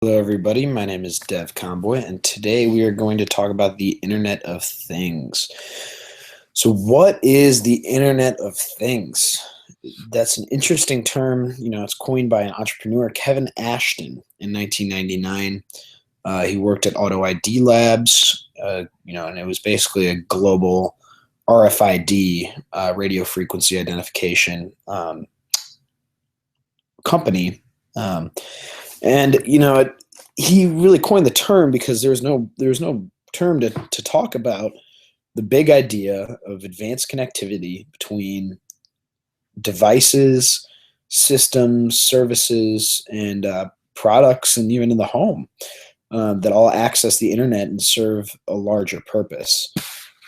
Hello, everybody. My name is Dev Comboy, and today we are going to talk about the Internet of Things. So, what is the Internet of Things? That's an interesting term. It's coined by an entrepreneur, Kevin Ashton, in 1999. He worked at Auto ID Labs, and it was basically a global RFID, radio frequency identification company. Um, and he really coined the term because there was no term to talk about the big idea of advanced connectivity between devices, systems, services, and products, and even in the home that all access the internet and serve a larger purpose.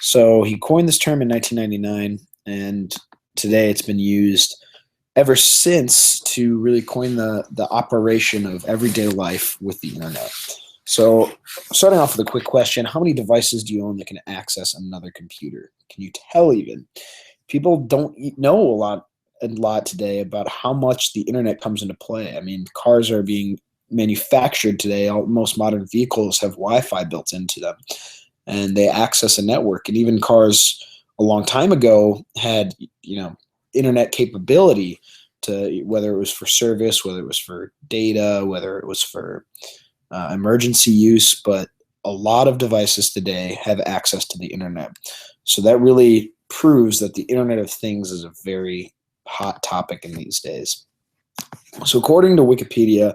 So he coined this term in 1999, and today it's been used ever since to really coin the operation of everyday life with the internet. So, starting off with a quick question: how many devices do you own that can access another computer? Can you tell even? People don't know a lot today about how much the internet comes into play. I mean, cars are being manufactured today. Most modern vehicles have Wi-Fi built into them, and they access a network. And even cars a long time ago had internet capability, to whether it was for service, whether it was for data, whether it was for emergency use. But a lot of devices today have access to the internet. So that really proves that the Internet of Things is a very hot topic in these days. So according to Wikipedia,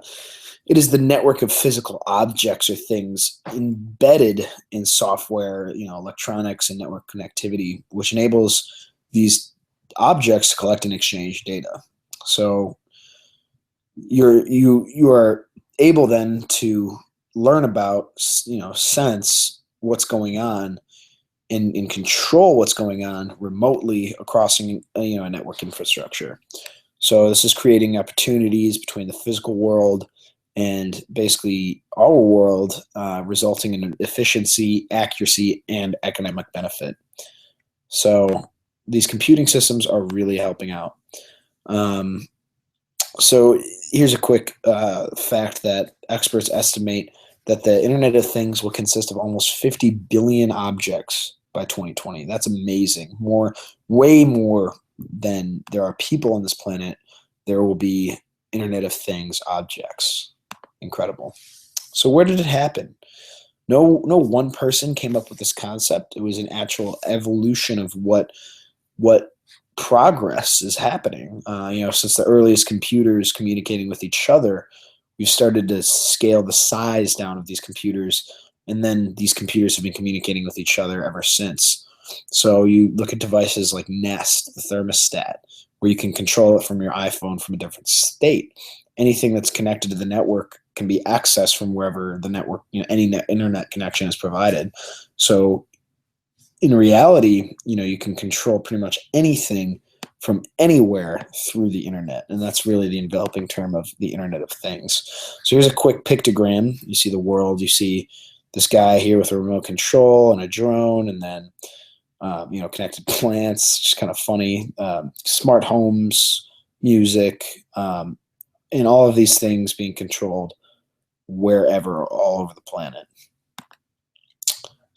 it is the network of physical objects or things embedded in software, electronics and network connectivity, which enables these objects to collect and exchange data. So you are able then to learn about, sense what's going on, and control what's going on remotely across a network infrastructure. So this is creating opportunities between the physical world and basically our world, resulting in efficiency, accuracy, and economic benefit. So these computing systems are really helping out. Um, so here's a quick fact that experts estimate that the Internet of Things will consist of almost 50 billion objects by 2020. That's amazing. Way more than there are people on this planet. There will be Internet of Things objects. Incredible. So where did it happen? No one person came up with this concept. It was an actual evolution of what progress is happening. Since the earliest computers communicating with each other, we've started to scale the size down of these computers, and then these computers have been communicating with each other ever since. So you look at devices like Nest, the thermostat, where you can control it from your iPhone from a different state. Anything that's connected to the network can be accessed from wherever the network, any internet connection is provided. So in reality, you can control pretty much anything from anywhere through the internet. And that's really the enveloping term of the Internet of Things. So here's a quick pictogram. You see the world, you see this guy here with a remote control and a drone, and then, connected plants, just kind of funny, smart homes, music, and all of these things being controlled wherever, all over the planet.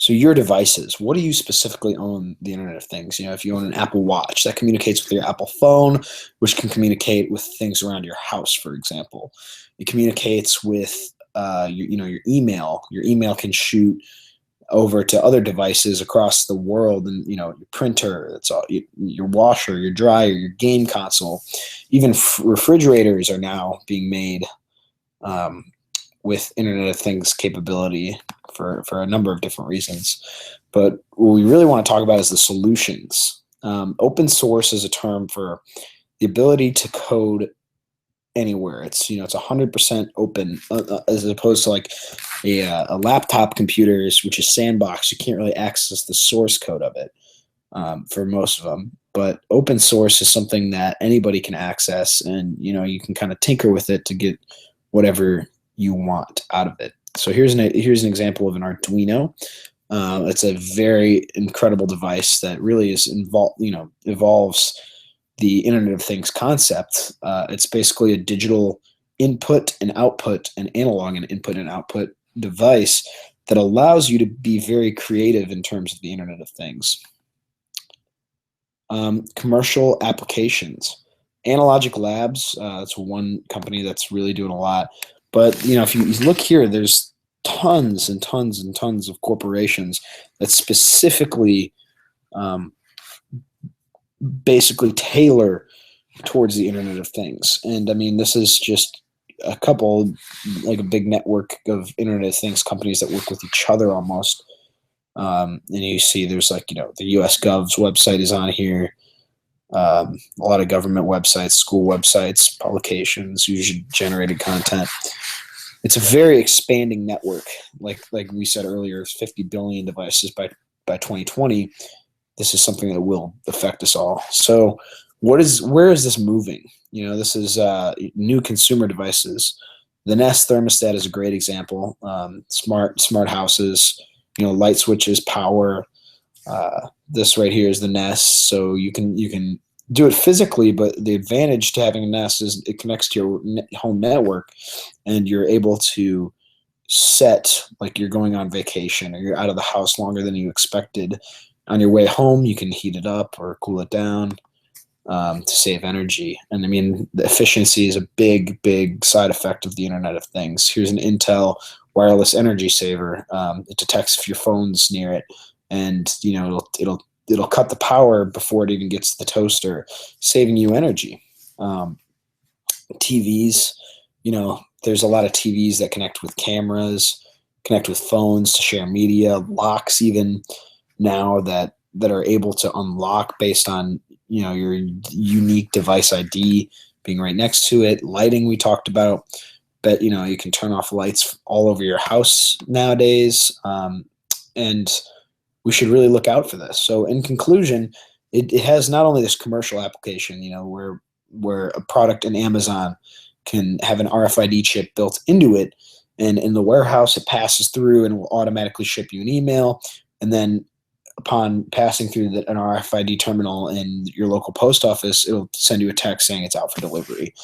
So your devices, what do you specifically own the Internet of Things? If you own an Apple Watch, that communicates with your Apple phone, which can communicate with things around your house, for example. It communicates with your email. Your email can shoot over to other devices across the world, and your printer, that's all, your washer, your dryer, your game console, even refrigerators are now being made um, with Internet of Things capability for a number of different reasons. But what we really want to talk about is the solutions. Open source is a term for the ability to code anywhere. It's 100% open, as opposed to like a laptop computers, which is sandbox. You can't really access the source code of it for most of them. But open source is something that anybody can access, and you can kind of tinker with it to get whatever you want out of it. So here's an example of an Arduino. It's a very incredible device that really evolves the Internet of Things concept. It's basically a digital input and output, an analog and input and output device that allows you to be very creative in terms of the Internet of Things. Commercial applications. Analogic Labs, that's one company that's really doing a lot. But if you look here, there's tons and tons and tons of corporations that specifically basically tailor towards the Internet of Things. And I mean, this is just a couple, like a big network of Internet of Things companies that work with each other almost. And you see there's the US Gov's website is on here. A lot of government websites, school websites, publications, user-generated content. It's a very expanding network. Like we said earlier, 50 billion devices by 2020. This is something that will affect us all. So where is this moving? This is new consumer devices. The Nest thermostat is a great example. Smart houses, light switches, power. This right here is the Nest, so you can do it physically, but the advantage to having a Nest is it connects to your home network, and you're able to set, like you're going on vacation or you're out of the house longer than you expected. On your way home, you can heat it up or cool it down to save energy. And I mean, the efficiency is a big, big side effect of the Internet of Things. Here's an Intel wireless energy saver. It detects if your phone's near it, and it'll cut the power before it even gets to the toaster, saving you energy. TVs, there's a lot of TVs that connect with cameras, connect with phones to share media, locks even now that are able to unlock based on your unique device ID being right next to it. Lighting we talked about, but you can turn off lights all over your house nowadays, and we should really look out for this. So in conclusion, it has not only this commercial application, where a product in Amazon can have an RFID chip built into it, and in the warehouse it passes through and will automatically ship you an email, and then upon passing through an RFID terminal in your local post office, it'll send you a text saying it's out for delivery.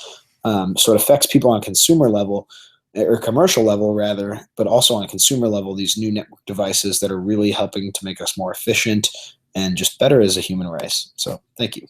So it affects people on a consumer level, or commercial level rather, but also on a consumer level, these new network devices that are really helping to make us more efficient and just better as a human race. So thank you.